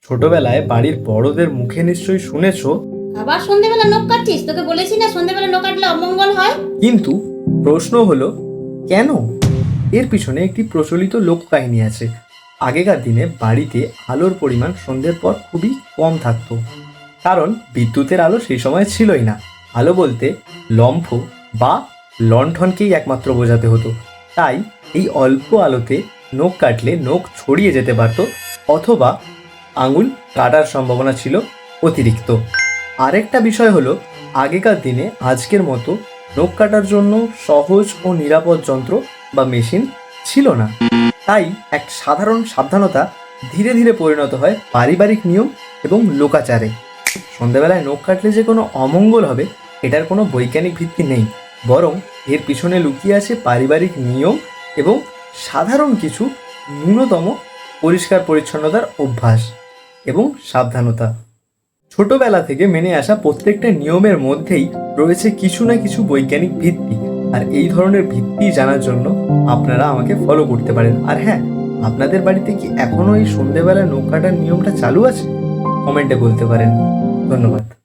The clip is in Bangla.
ছোটবেলায় বাড়ির বড়দের মুখে নিশ্চয়ই শুনেছো, আবার সন্ধেবেলা নখ কাটছিস? তোকে বলেছি না সন্ধেবেলা নখ কাটলে অমঙ্গল হয়। কিন্তু প্রশ্ন হলো কেন? এর পিছনে একটি প্রচলিত লোককাহিনী আছে। আগেকার দিনে বাড়িতে আলোর পরিমাণ সন্ধ্যের পর খুবই কম থাকতো, কারণ বিদ্যুতের আলো সেই সময় ছিলই না। আলো বলতে লম্ফ বা লণ্ঠনকেই একমাত্র বোঝাতে হতো। তাই এই অল্প আলোতে নখ কাটলে নখ ছড়িয়ে যেতে পারত, অথবা আঙুল কাটার সম্ভাবনা ছিল অতিরিক্ত। আরেকটা বিষয় হলো, আগেকার দিনে আজকের মতো নখ কাটার জন্য সহজ ও নিরাপদ যন্ত্র বা মেশিন ছিল না। তাই এক সাধারণ সাবধানতা ধীরে ধীরে পরিণত হয় পারিবারিক নিয়ম এবং লোকাচারে। সন্ধ্যাবেলায় নখ কাটলে যে কোনো অমঙ্গল হবে, এটার কোনো বৈজ্ঞানিক ভিত্তি নেই, বরং এর পিছনে লুকিয়ে আছে পারিবারিক নিয়ম এবং সাধারণ কিছু ন্যূনতম পরিষ্কার পরিচ্ছন্নতার অভ্যাস এবং সাবধানতা। ছোটবেলা থেকে মেনে আসা প্রত্যেকটা নিয়মের মধ্যেই রয়েছে কিছু না কিছু বৈজ্ঞানিক ভিত্তি। আর এই ধরনের ভিত্তি জানার জন্য আপনারা আমাকে ফলো করতে পারেন। আর হ্যাঁ, আপনাদের বাড়িতে কি এখনো এই সন্ধেবেলা নখ কাটার নিয়মটা চালু আছে? কমেন্টে বলতে পারেন। ধন্যবাদ।